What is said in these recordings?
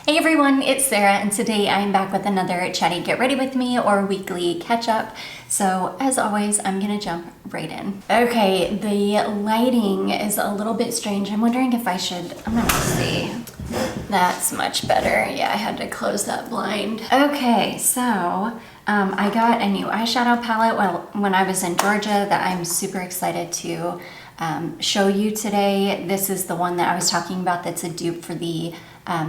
Hey everyone, it's Sarah, and today I'm back with another Chatty Get Ready With Me or weekly catch up. So as always, I'm gonna jump right in. Okay, the lighting is a little bit strange. I'm wondering if I should, I'm gonna see. That's much better. Yeah, I had to close that blind. Okay, so I got a new eyeshadow palette when I was in Georgia that I'm super excited to show you today. This is the one that I was talking about that's a dupe for the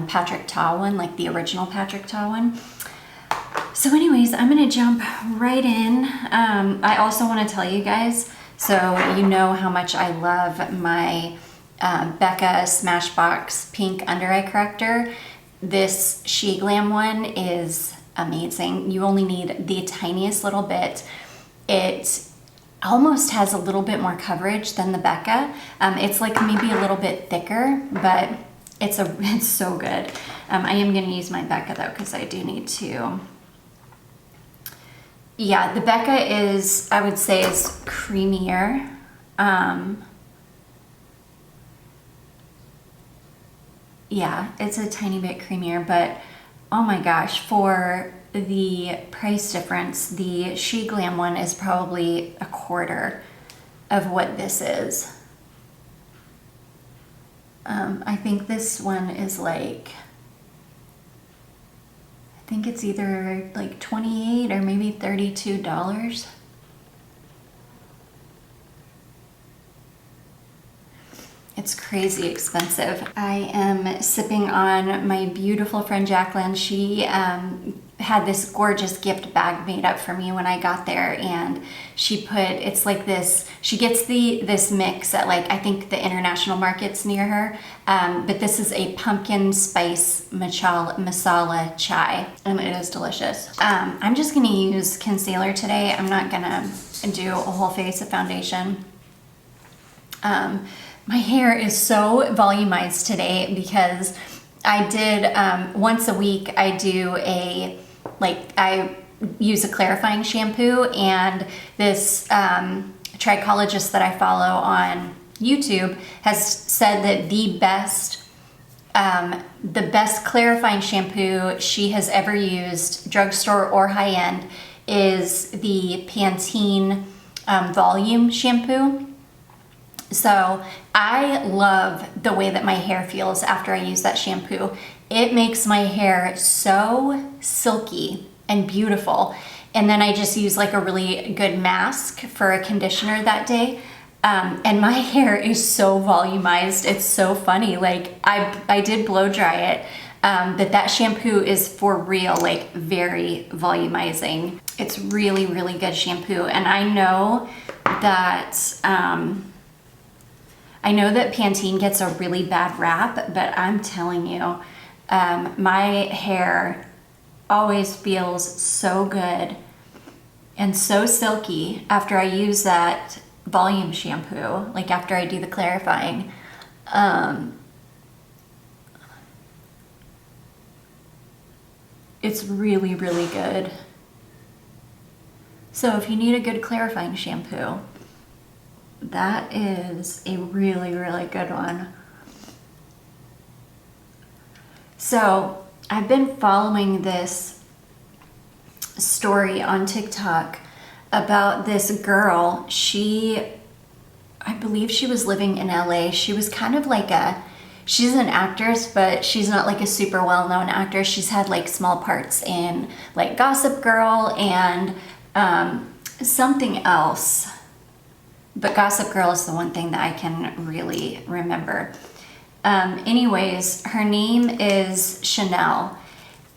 Patrick Ta one, like the original Patrick Ta one. So anyways, I'm gonna jump right in. I also want to tell you guys, so you know how much I love my Becca Smashbox pink under eye corrector. This She Glam one is amazing. You only need the tiniest little bit. It almost has a little bit more coverage than the Becca. It's like maybe a little bit thicker, but it's so good. I am gonna use my Becca though, because I do need to. Yeah, the Becca is, I would say, is creamier. Yeah, it's a tiny bit creamier, but oh my gosh, for the price difference, the She Glam one is probably a quarter of what this is. I think this one is like, I think it's either like $28 or maybe $32. It's crazy expensive. I am sipping on my beautiful friend Jacqueline. She had this gorgeous gift bag made up for me when I got there, and she put, it's like this, she gets this mix at like, I think the international markets near her, but this is a pumpkin spice masala chai, and it is delicious. I'm just gonna use concealer today. I'm not gonna do a whole face of foundation. My hair is so volumized today because I did, once a week, I do I use a clarifying shampoo, and this trichologist that I follow on YouTube has said that the best clarifying shampoo she has ever used, drugstore or high-end, is the Pantene Volume shampoo. So I love the way that my hair feels after I use that shampoo. It makes my hair so silky and beautiful. And then I just use like a really good mask for a conditioner that day. And my hair is so volumized. It's so funny. Like I did blow dry it, but that shampoo is for real, like very volumizing. It's really, really good shampoo. And I know that Pantene gets a really bad rap, but I'm telling you, my hair always feels so good and so silky after I use that volume shampoo, like after I do the clarifying. It's really, really good. So if you need a good clarifying shampoo, that is a really, really good one. So I've been following this story on TikTok about this girl. I believe she was living in LA. She was kind of like she's an actress, but she's not like a super well-known actress. She's had like small parts in like Gossip Girl and something else. But Gossip Girl is the one thing that I can really remember. Anyways, her name is Chanel,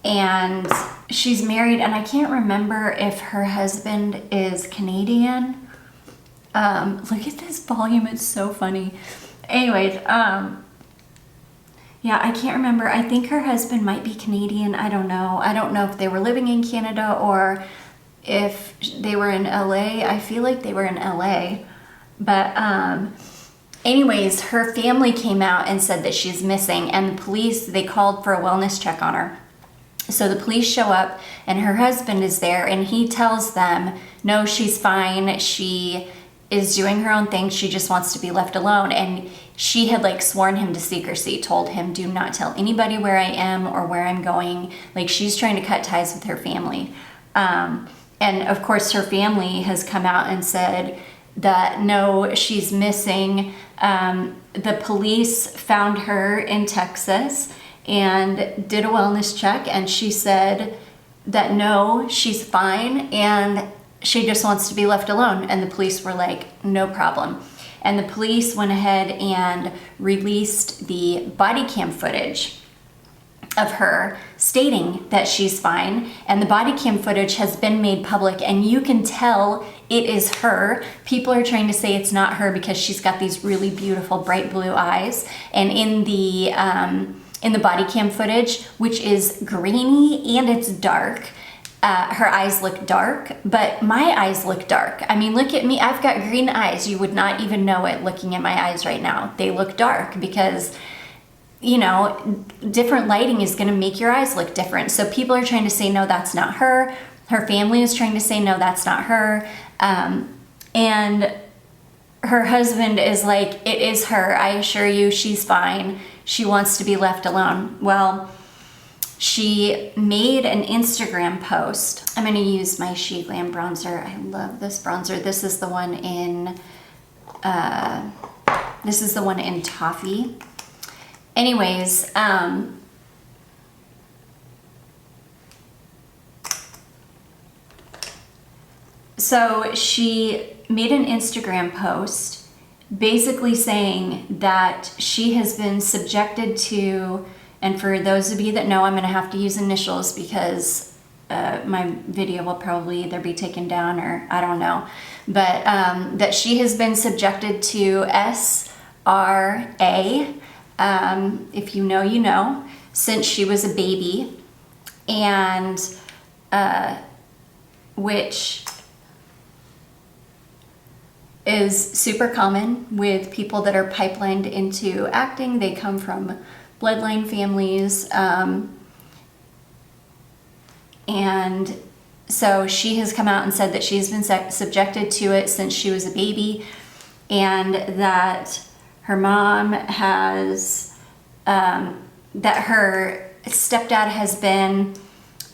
and she's married, and I can't remember if her husband is Canadian. Look at this volume, it's so funny. Anyways, yeah, I can't remember. I think her husband might be Canadian. I don't know. I don't know if they were living in Canada or if they were in LA. I feel like they were in LA. But anyways, her family came out and said that she's missing, and the police, they called for a wellness check on her. So the police show up, and her husband is there, and he tells them, no, she's fine. She is doing her own thing. She just wants to be left alone. And she had like sworn him to secrecy, told him, do not tell anybody where I am or where I'm going. Like, she's trying to cut ties with her family. And of course her family has come out and said that no, she's missing. The police found her in Texas and did a wellness check, and she said that no, she's fine and she just wants to be left alone. And the police were like, no problem. And the police went ahead and released the body cam footage of her stating that she's fine. And the body cam footage has been made public, and you can tell it is her. People are trying to say it's not her because she's got these really beautiful bright blue eyes. And in the body cam footage, which is grainy and it's dark, her eyes look dark, but my eyes look dark. I mean, look at me. I've got green eyes. You would not even know it looking at my eyes right now. They look dark because, you know, different lighting is going to make your eyes look different. So people are trying to say, no, that's not her. Her family is trying to say, no, that's not her. And her husband is like, it is her. I assure you, she's fine. She wants to be left alone. Well, she made an Instagram post. I'm going to use my She Glam bronzer. I love this bronzer. This is the one in Toffee. Anyways, so she made an Instagram post basically saying that she has been subjected to, and for those of you that know, I'm going to have to use initials because my video will probably either be taken down or I don't know, but that she has been subjected to SRA, if you know, you know, since she was a baby, and which is super common with people that are pipelined into acting. They come from bloodline families, and so she has come out and said that she's been subjected to it since she was a baby, and that her mom has, that her stepdad has been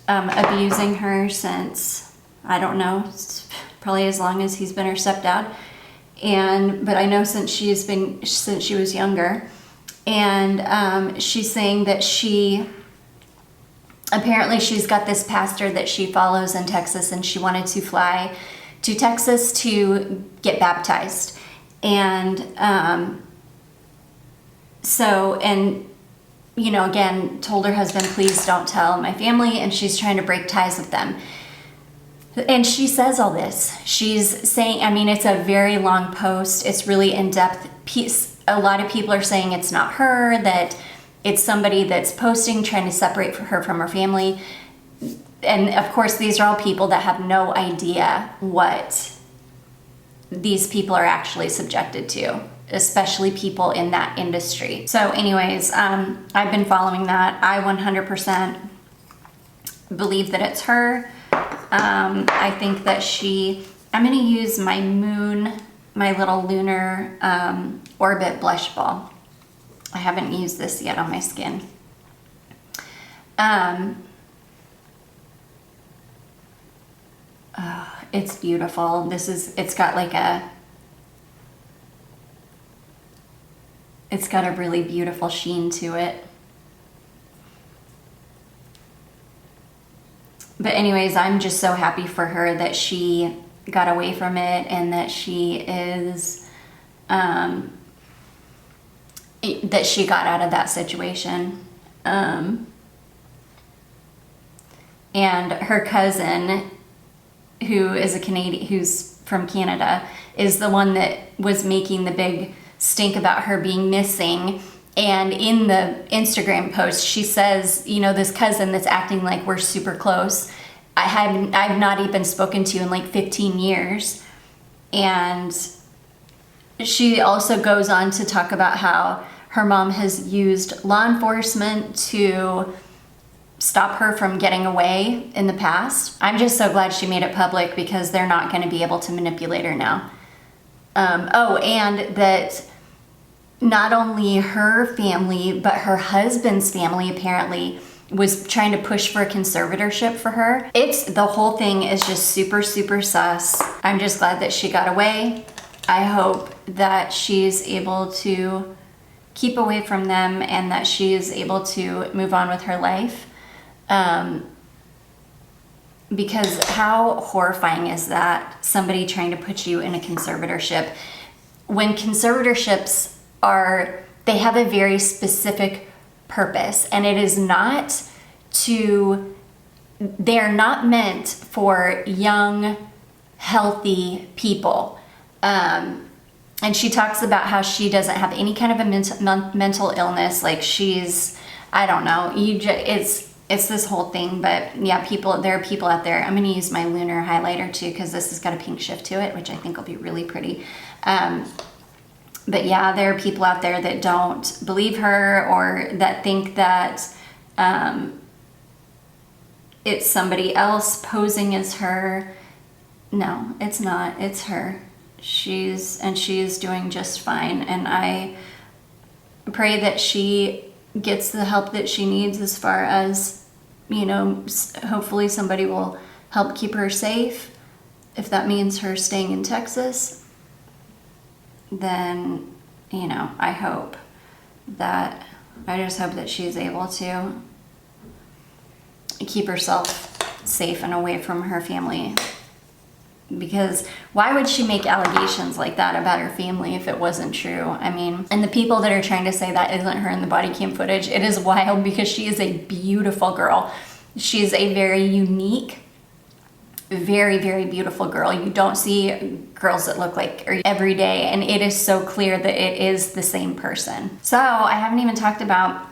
abusing her since, I don't know, probably as long as he's been her stepdad, but I know since she was younger. And she's saying that apparently she's got this pastor that she follows in Texas, and she wanted to fly to Texas to get baptized. And you know, again, told her husband, please don't tell my family, and she's trying to break ties with them. And she says all this. She's saying, I mean, it's a very long post. It's really in-depth piece. A lot of people are saying it's not her, that it's somebody that's posting, trying to separate her from her family. And of course, these are all people that have no idea what these people are actually subjected to, especially people in that industry. So anyways, I've been following that. I 100% believe that it's her. I think that I'm going to use my little lunar orbit blush ball. I haven't used this yet on my skin. It's beautiful. It's got a really beautiful sheen to it. But anyways, I'm just so happy for her that she got away from it, and that she is, that she got out of that situation. And her cousin, who's from Canada, is the one that was making the big stink about her being missing. And in the Instagram post, she says, you know, this cousin that's acting like we're super close, I've not even spoken to in like 15 years. And she also goes on to talk about how her mom has used law enforcement to stop her from getting away in the past. I'm just so glad she made it public, because they're not going to be able to manipulate her now. And that not only her family, but her husband's family apparently was trying to push for a conservatorship for her. The whole thing is just super, super sus. I'm just glad that she got away. I hope that she's able to keep away from them and that she is able to move on with her life. Because how horrifying is that? Somebody trying to put you in a conservatorship. When conservatorships they have a very specific purpose, and it is not they're not meant for young, healthy people. And she talks about how she doesn't have any kind of a mental illness. Like I don't know, it's this whole thing. But yeah, there are people out there. I'm gonna use my lunar highlighter too, because this has got a pink shift to it, which I think will be really pretty. But yeah, there are people out there that don't believe her, or that think that it's somebody else posing as her. No, it's not. It's her. She is doing just fine. And I pray that she gets the help that she needs, as far as, hopefully somebody will help keep her safe. If that means her staying in Texas, then, I just hope that she's able to keep herself safe and away from her family. Because why would she make allegations like that about her family if it wasn't true? I mean, and the people that are trying to say that isn't her in the body cam footage, it is wild, because she is a beautiful girl. She's a very unique, very, very beautiful girl. You don't see girls that look like her every day, and it is so clear that it is the same person. So I haven't even talked about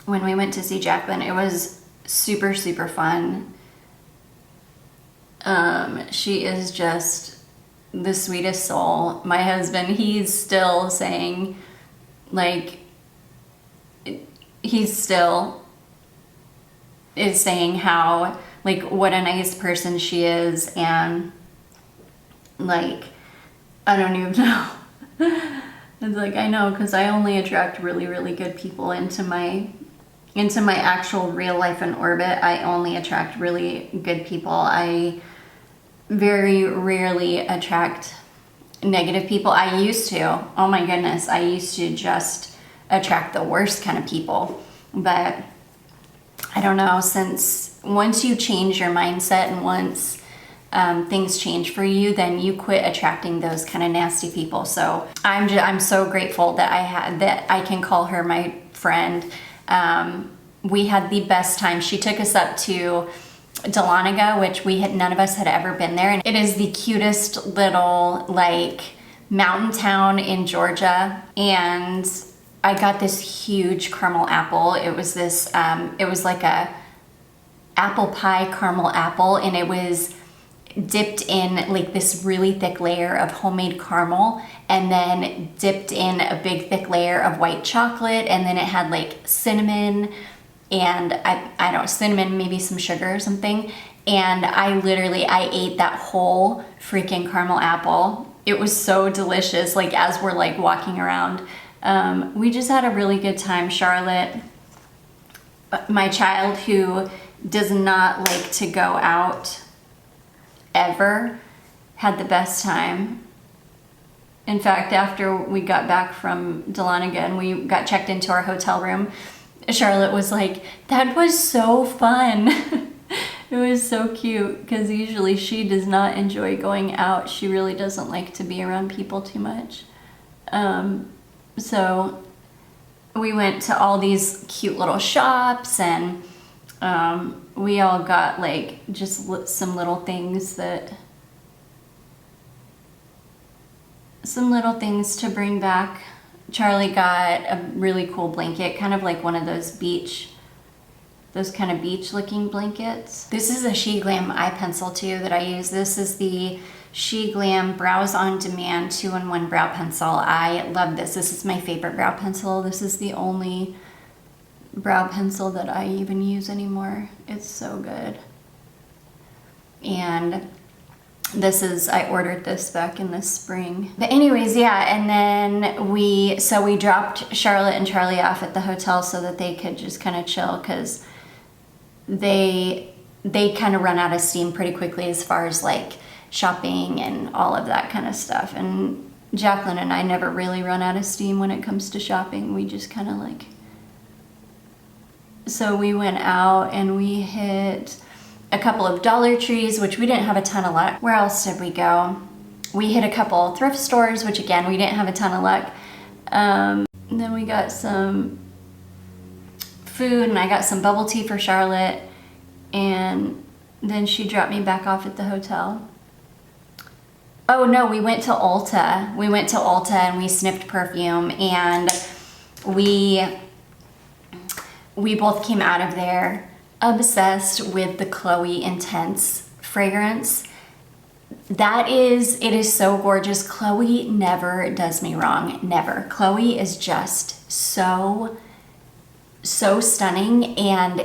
when we went to see Jacqueline. It was super, super fun. She is just the sweetest soul. My husband, he's still saying, he's still is saying how, what a nice person she is, and, I don't even know. It's I know, because I only attract really, really good people into my actual real life and orbit. I only attract really good people. I very rarely attract negative people. I used to. Oh my goodness. I used to just attract the worst kind of people. But I don't know, once you change your mindset, and once things change for you, then you quit attracting those kind of nasty people. So I'm so grateful that I can call her my friend. We had the best time. She took us up to Dahlonega, which none of us had ever been there, and it is the cutest little mountain town in Georgia. And I got this huge caramel apple. It was it was like a apple pie caramel apple, and it was dipped in this really thick layer of homemade caramel, and then dipped in a big thick layer of white chocolate, and then it had cinnamon, and I don't know, cinnamon, maybe some sugar or something. And I ate that whole freaking caramel apple. It was so delicious, as we're walking around. We just had a really good time. Charlotte, my child, who does not like to go out ever, had the best time. In fact, after we got back from Dahlonega and we got checked into our hotel room, Charlotte was like, "That was so fun." It was so cute, because usually she does not enjoy going out. She really doesn't like to be around people too much. So we went to all these cute little shops, and we all got just some little things to bring back. Charlie got a really cool blanket, kind of like one of those kind of beach looking blankets. This is a She Glam eye pencil too that I use. This is the She Glam Brows on Demand 2-in-1 brow pencil. I love this. This is my favorite brow pencil. This is the only brow pencil that I even use anymore. It's so good. And I ordered this back in the spring. But anyways, yeah, and then we dropped Charlotte and Charlie off at the hotel so that they could just kind of chill, because they kind of run out of steam pretty quickly as far as like shopping and all of that kind of stuff. And Jacqueline and I never really run out of steam when it comes to shopping. We just kind of like... So we went out and we hit a couple of Dollar Trees, which we didn't have a ton of luck. Where else did we go? We hit a couple thrift stores, which again, we didn't have a ton of luck. And then we got some food, and I got some bubble tea for Charlotte, and then she dropped me back off at the hotel. Oh no, we went to Ulta. We went to Ulta and we sniffed perfume, and we both came out of there obsessed with the Chloe Intense fragrance. It is so gorgeous. Chloe never does me wrong, never. Chloe is just so stunning, and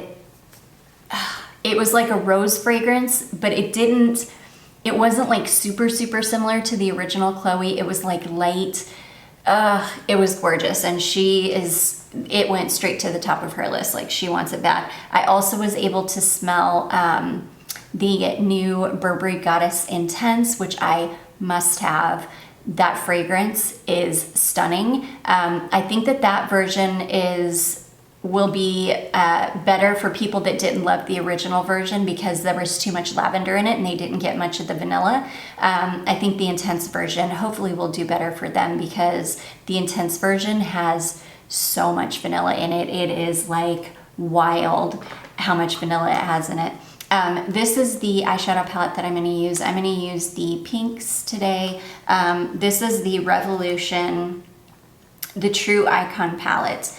it was like a rose fragrance, but it wasn't like super similar to the original Chloe. It was like light. It was gorgeous, and it went straight to the top of her list. Like, she wants it bad. I also was able to smell the new Burberry Goddess Intense, which I must have. That fragrance is stunning. I think that version will be better for people that didn't love the original version, because there was too much lavender in it and they didn't get much of the vanilla. I think the Intense version hopefully will do better for them, because the Intense version has so much vanilla in it. It is like wild how much vanilla it has in it. This is the eyeshadow palette that I'm going to use. I'm going to use the pinks today. This is the Revolution, the True Icon palette.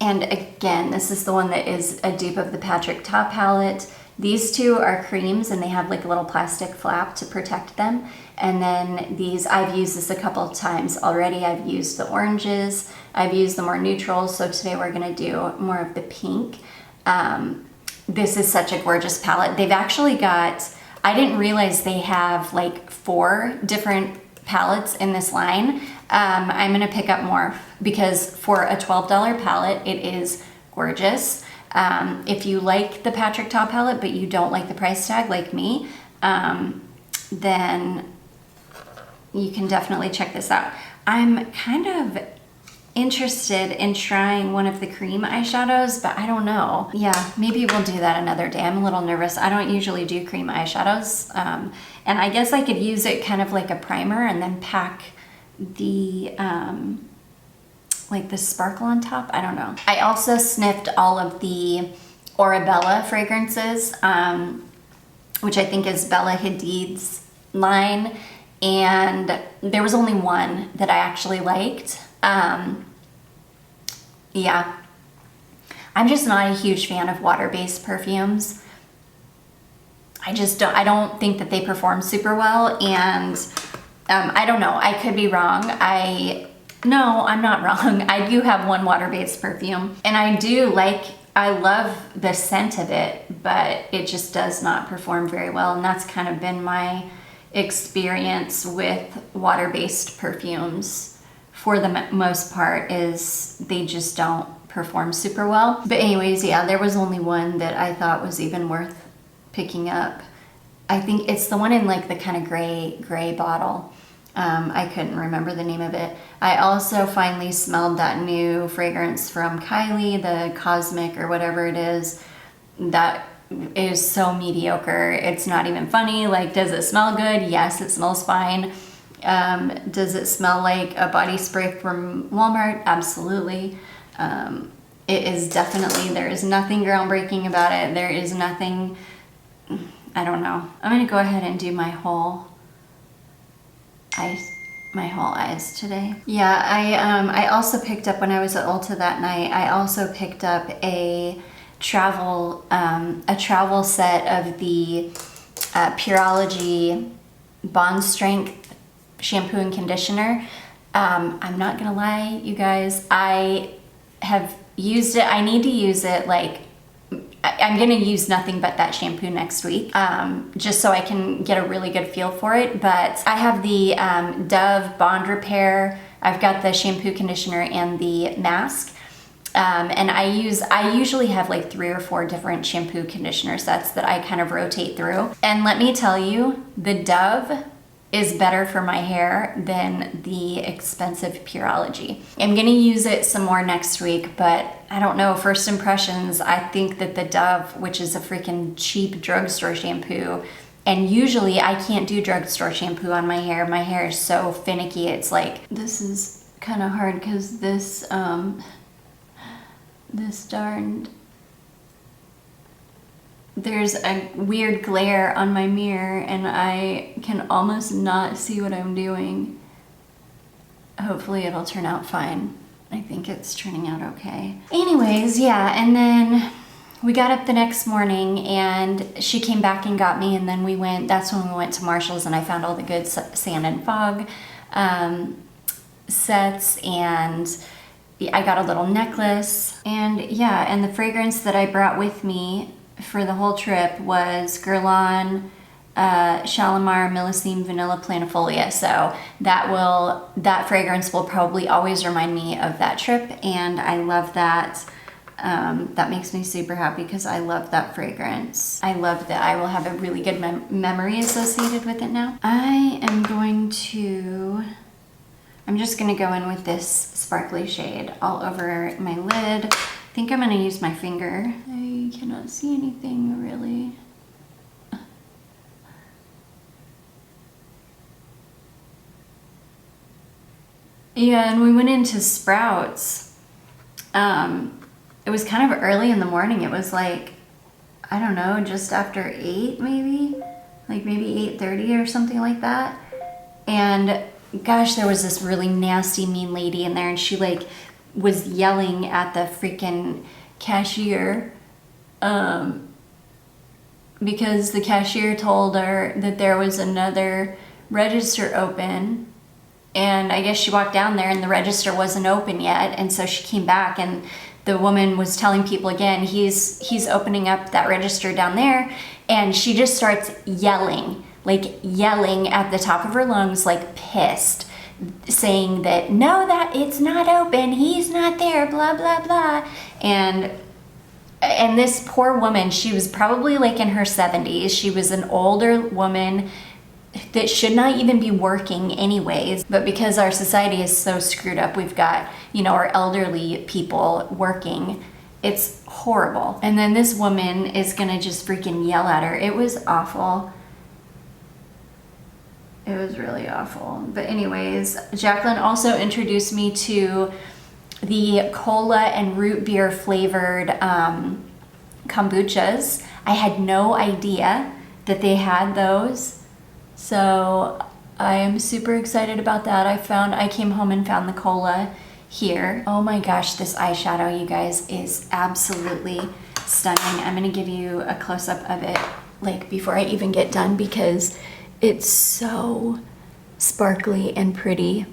And again, this is the one that is a dupe of the Patrick Ta palette. These two are creams, and they have like a little plastic flap to protect them. And then these, I've used this a couple of times already. I've used the oranges, I've used the more neutrals. So today we're gonna do more of the pink. This is such a gorgeous palette. They've actually got, I didn't realize they have like 4 different palettes in this line. I'm gonna pick up more, because for a $12 palette, it is gorgeous. If you like the Patrick Ta palette, but you don't like the price tag like me, then you can definitely check this out. I'm kind of interested in trying one of the cream eyeshadows, but I don't know. Yeah, maybe we'll do that another day. I'm a little nervous. I don't usually do cream eyeshadows. And I guess I could use it kind of like a primer and then pack the like the sparkle on top. I don't know. I also sniffed all of the Orabella fragrances, which I think is Bella Hadid's line, and there was only one that I actually liked. Yeah, I'm just not a huge fan of water-based perfumes. I don't think that they perform super well, and I don't know, I could be wrong. No, I'm not wrong. I do have one water-based perfume, and I love the scent of it, but it just does not perform very well, and that's kind of been my experience with water-based perfumes for the most part, is they just don't perform super well. But anyways, yeah, there was only one that I thought was even worth picking up. I think it's the one in like the kind of gray bottle. I couldn't remember the name of it. I also finally smelled that new fragrance from Kylie, the Cosmic or whatever it is. That is so mediocre. It's not even funny. Like, does it smell good? Yes, it smells fine. Does it smell like a body spray from Walmart? Absolutely. It is definitely, there is nothing groundbreaking about it. There is nothing, I don't know. I'm gonna go ahead and do my whole eyes today. Yeah, I also picked up, when I was at Ulta that night, I also picked up a travel set of the Pureology Bond Strength shampoo and conditioner. I'm not gonna lie, you guys, I have used it. I need to use it like I'm gonna use nothing but that shampoo next week, just so I can get a really good feel for it. But I have the Dove Bond Repair. I've got the shampoo, conditioner, and the mask. And I usually have like 3 or 4 different shampoo conditioner sets that I kind of rotate through. And let me tell you, the Dove is better for my hair than the expensive Pureology. I'm gonna use it some more next week, but I don't know, first impressions, I think that the Dove, which is a freaking cheap drugstore shampoo, and usually I can't do drugstore shampoo on my hair. My hair is so finicky. It's like, this is kind of hard because this darned, there's a weird glare on my mirror and I can almost not see what I'm doing. Hopefully it'll turn out fine. I think it's turning out okay. Anyways, yeah, and then we got up the next morning and she came back and got me, and then that's when we went to Marshall's and I found all the good sand and fog sets, and I got a little necklace. And yeah, and the fragrance that I brought with me for the whole trip was Guerlain, Shalimar, Millesime, Vanilla Planifolia. So that fragrance will probably always remind me of that trip, and I love that. That makes me super happy because I love that fragrance. I love that I will have a really good memory associated with it now. I'm just gonna go in with this sparkly shade all over my lid. I think I'm gonna use my finger. I cannot see anything really. Yeah, and we went into Sprouts. It was kind of early in the morning. It was like, I don't know, just after 8 maybe? Like maybe 8:30 or something like that. And gosh, there was this really nasty, mean lady in there, and she like was yelling at the freaking cashier because the cashier told her that there was another register open, and I guess she walked down there and the register wasn't open yet, and so she came back and the woman was telling people again, he's opening up that register down there, and she just starts yelling at the top of her lungs, like pissed, saying that no, that it's not open, he's not there, blah blah blah. And this poor woman, she was probably like in her 70s. She was an older woman that should not even be working anyways, but because our society is so screwed up, we've got, our elderly people working. It's horrible. And then this woman is gonna just freaking yell at her. It was awful. It was really awful. But anyways, Jacqueline also introduced me to the cola and root beer flavored kombuchas. I had no idea that they had those. So I am super excited about that. I came home and found the cola here. Oh my gosh, this eyeshadow, you guys, is absolutely stunning. I'm gonna give you a close-up of it like before I even get done because it's so sparkly and pretty.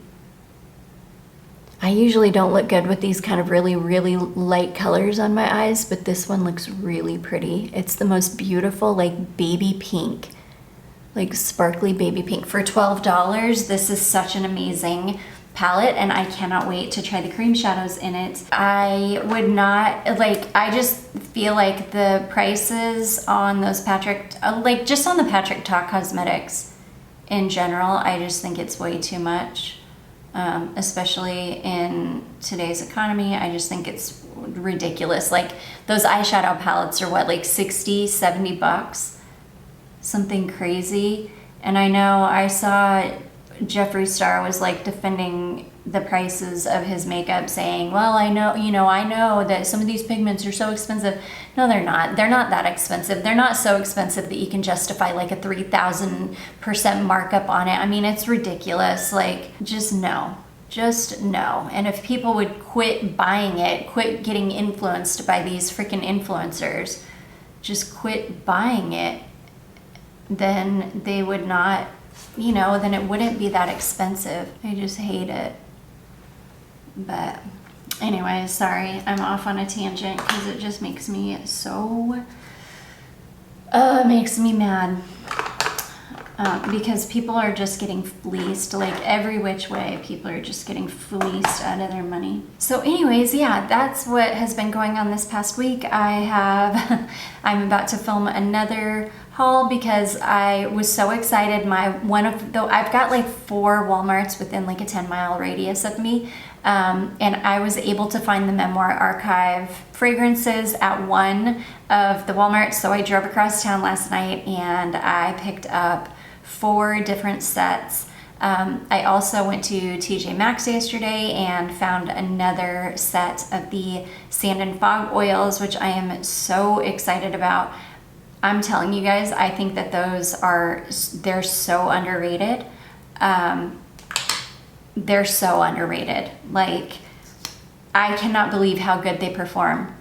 I usually don't look good with these kind of really, really light colors on my eyes, but this one looks really pretty. It's the most beautiful, like baby pink, like sparkly baby pink. For $12, this is such an amazing palette, and I cannot wait to try the cream shadows in it. I just feel like the prices on those just on the Patrick Ta Cosmetics in general, I just think it's way too much. Especially in today's economy, I just think it's ridiculous. Like those eyeshadow palettes are what, like 60, 70 bucks? Something crazy. And I know I saw Jeffree Star was like defending the prices of his makeup, saying, well, I know that some of these pigments are so expensive. No, they're not. They're not that expensive. They're not so expensive that you can justify like a 3,000% markup on it. I mean, it's ridiculous. Like, just no. And if people would quit buying it, quit getting influenced by these freaking influencers, just quit buying it, then they would not, then it wouldn't be that expensive. I just hate it. But Anyway, sorry, I'm off on a tangent because it just makes me so, makes me mad. Because people are just getting fleeced, like every which way, people are just getting fleeced out of their money. So anyways, yeah, that's what has been going on this past week. I'm about to film another haul because I was so excited. I've got like 4 Walmarts within like a 10-mile radius of me. And I was able to find the Memoir Archive fragrances at one of the Walmarts. So I drove across town last night and I picked up 4 different sets. I also went to TJ Maxx yesterday and found another set of the Sand and Fog oils, which I am so excited about. I'm telling you guys, I think that they're so underrated. They're so underrated. Like, I cannot believe how good they perform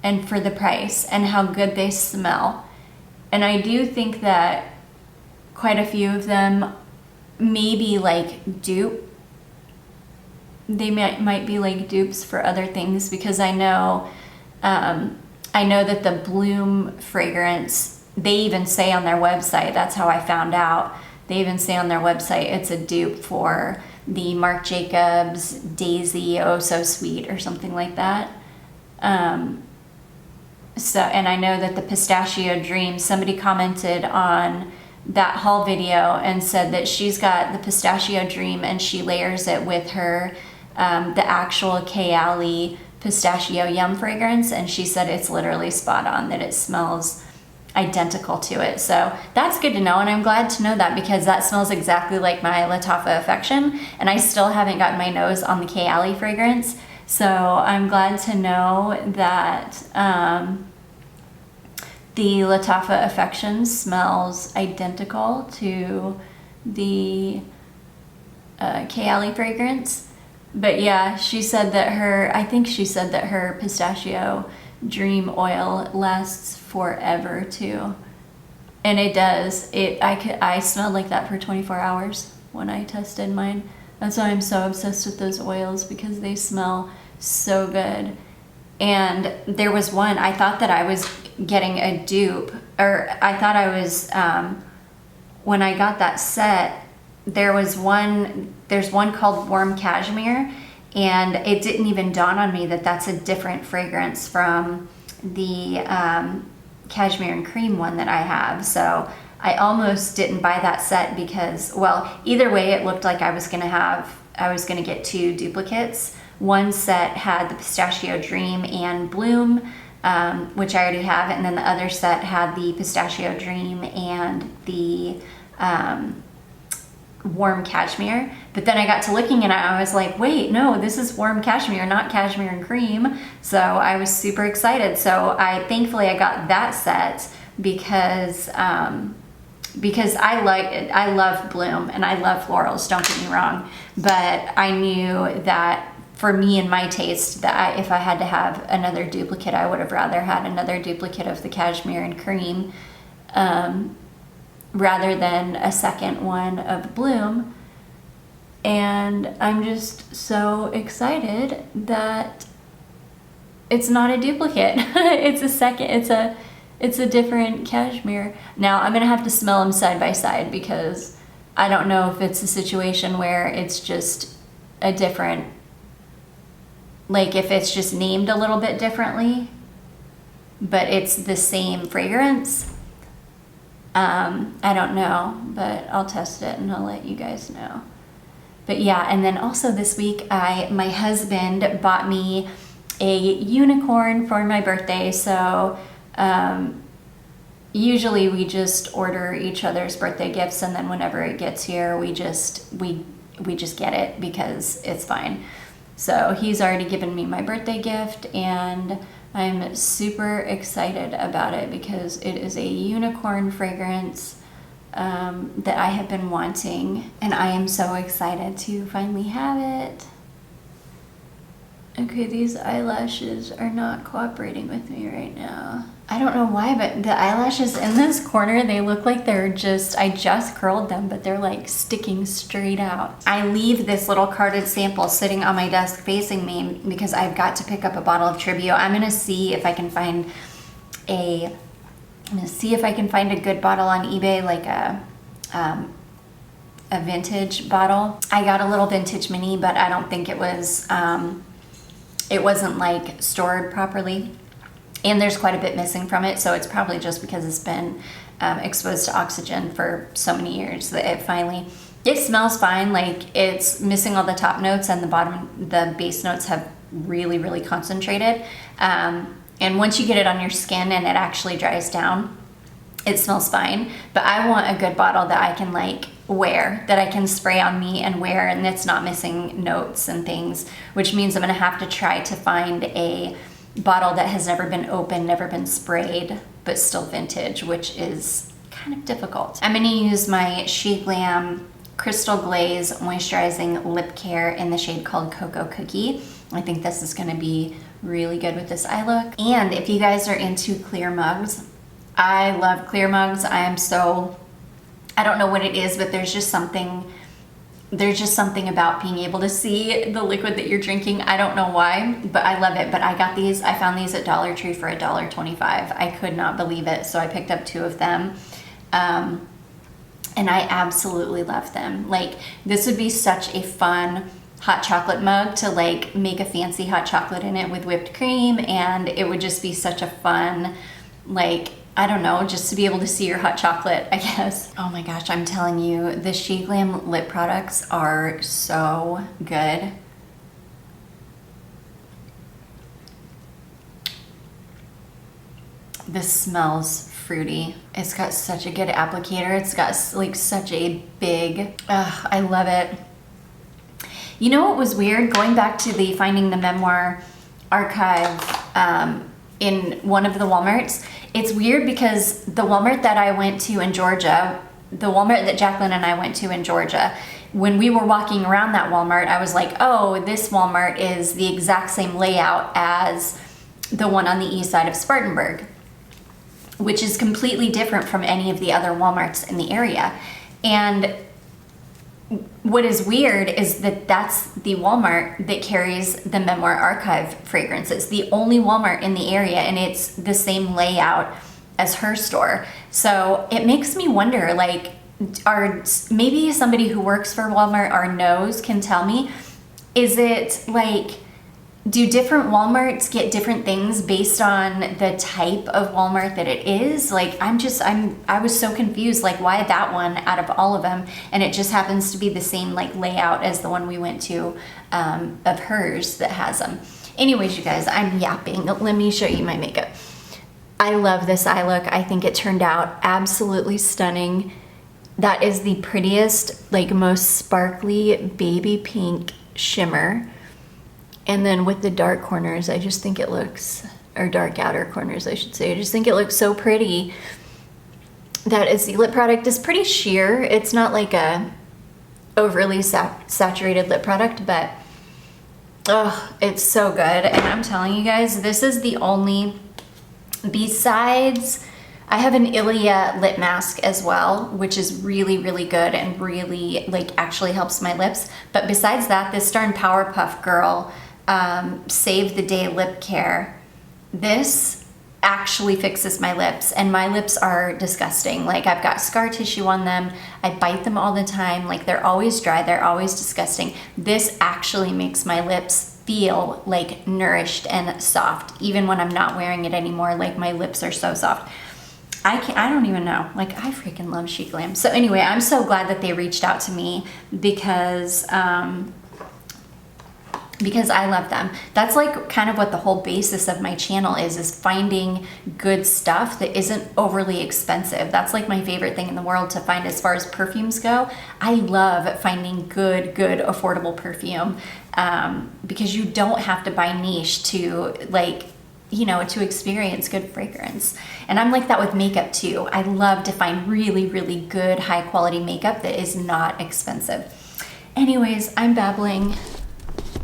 and for the price and how good they smell. And I do think that quite a few of them may be like dupe. They might be like dupes for other things, because I know that the Bloom fragrance, they even say on their website, that's how I found out, they even say on their website it's a dupe for the Marc Jacobs Daisy Oh So Sweet or something like that. And I know that the Pistachio Dream, somebody commented on that haul video and said that she's got the Pistachio Dream and she layers it with her, the actual Kayali Pistachio Yum fragrance, and she said it's literally spot on, that it smells identical to it. So that's good to know, and I'm glad to know that, because that smells exactly like my Lattafa Affection, and I still haven't gotten my nose on the Kayali fragrance. So I'm glad to know that the Lattafa Affection smells identical to the Kayali fragrance. But yeah, she said that her Pistachio Dream oil lasts forever too. And it does. I smelled like that for 24 hours when I tested mine. That's why I'm so obsessed with those oils, because they smell so good. And there was one, I thought that I was getting a dupe, or I thought I was, when I got that set, there's one called Warm Cashmere, and it didn't even dawn on me that that's a different fragrance from the Cashmere and Cream one that I have. So I almost didn't buy that set because, well, either way, it looked like I was gonna get 2 duplicates. One set had the Pistachio Dream and Bloom, which I already have, and then the other set had the Pistachio Dream and the Warm Cashmere. But then I got to looking and I was like, wait, no, this is Warm Cashmere, not Cashmere and Cream. So I was super excited. So thankfully I got that set because I love Bloom and I love florals, don't get me wrong. But I knew that for me and my taste, that if I had to have another duplicate, I would have rather had another duplicate of the Cashmere and Cream, rather than a second one of Bloom. And I'm just so excited that it's not a duplicate. It's a different Cashmere. Now I'm gonna have to smell them side by side, because I don't know if it's a situation where it's just a different, like if it's just named a little bit differently, but it's the same fragrance. I don't know, but I'll test it and I'll let you guys know. But yeah, and then also this week, my husband bought me a unicorn for my birthday. So usually we just order each other's birthday gifts, and then whenever it gets here, we just get it because it's fine. So he's already given me my birthday gift, and I'm super excited about it because it is a unicorn fragrance that I have been wanting, and I am so excited to finally have it. Okay, these eyelashes are not cooperating with me right now. I don't know why, but the eyelashes in this corner, they look like they're just, I just curled them, but they're like sticking straight out. I leave this little carded sample sitting on my desk facing me because I've got to pick up a bottle of Tribute. I'm gonna see if I can find a good bottle on eBay, like a vintage bottle. I got a little vintage mini, but I don't think it was, it wasn't like stored properly. And there's quite a bit missing from it, so it's probably just because it's been exposed to oxygen for so many years that it smells fine. Like, it's missing all the top notes, and the base notes have really, really concentrated. And once you get it on your skin and it actually dries down, it smells fine. But I want a good bottle that I can like wear, that I can spray on me and wear, and that's not missing notes and things, which means I'm gonna have to try to find a bottle that has never been opened, never been sprayed, but still vintage, which is kind of difficult. I'm gonna use my GRWM Crystal Glaze Moisturizing Lip Care in the shade called Cocoa Cookie. I think this is gonna be really good with this eye look. And if you guys are into clear mugs, I love clear mugs. I don't know what it is, but there's just something about being able to see the liquid that you're drinking. I don't know why, but I love it. But I found these at Dollar Tree for $1.25. I could not believe it, so I picked up 2 of them. And I absolutely love them. Like, this would be such a fun hot chocolate mug to like make a fancy hot chocolate in it with whipped cream, and it would just be such a fun, like, I don't know, just to be able to see your hot chocolate, I guess. Oh my gosh, I'm telling you, the GRWM lip products are so good. This smells fruity. It's got such a good applicator. It's got like such a big, I love it. You know what was weird? Going back to the Finding the Memoir archive in one of the Walmarts, it's weird because the Walmart that I went to in Georgia, the Walmart that Jacqueline and I went to in Georgia, when we were walking around that Walmart, I was like, oh, this Walmart is the exact same layout as the one on the east side of Spartanburg, which is completely different from any of the other Walmarts in the area. And what is weird is that that's the Walmart that carries the Memoir Archive fragrance. It's the only Walmart in the area, and it's the same layout as her store. So it makes me wonder, like, maybe somebody who works for Walmart or knows can tell me, is it like, do different Walmarts get different things based on the type of Walmart that it is? Like, I was so confused, like, why that one out of all of them? And it just happens to be the same like layout as the one we went to of hers that has them. Anyways, you guys, I'm yapping. Let me show you my makeup. I love this eye look. I think it turned out absolutely stunning. That is the prettiest, like, most sparkly baby pink shimmer. And then with the dark corners, I just think it looks, or dark outer corners, I should say, I just think it looks so pretty. That is, the lip product is pretty sheer. It's not like a overly saturated lip product, but oh, it's so good. And I'm telling you guys, this is the only, besides, I have an Ilia lip mask as well, which is really, really good and really, like, actually helps my lips. But besides that, this darn Powerpuff Girl Save the Day Lip Care, this actually fixes my lips, and my lips are disgusting. Like, I've got scar tissue on them. I bite them all the time. Like, they're always dry. They're always disgusting. This actually makes my lips feel like nourished and soft, even when I'm not wearing it anymore. Like, my lips are so soft. I don't even know. Like, I freaking love GRWM. So anyway, I'm so glad that they reached out to me because I love them. That's like kind of what the whole basis of my channel is finding good stuff that isn't overly expensive. That's like my favorite thing in the world to find as far as perfumes go. I love finding good, affordable perfume because you don't have to buy niche to, like, you know, to experience good fragrance. And I'm like that with makeup too. I love to find really, really good, high quality makeup that is not expensive. Anyways, I'm babbling.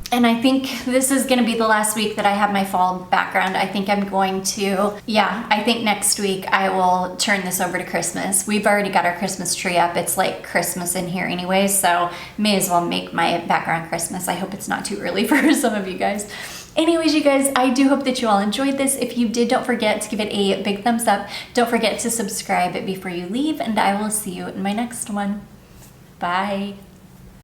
And I think this is gonna be the last week that I have my fall background. I think I'm going to, yeah, I think next week I will turn this over to Christmas. We've already got our Christmas tree up. It's like Christmas in here anyway, so may as well make my background Christmas. I hope it's not too early for some of you guys. Anyways, you guys, I do hope that you all enjoyed this. If you did, don't forget to give it a big thumbs up. Don't forget to subscribe before you leave, and I will see you in my next one. Bye.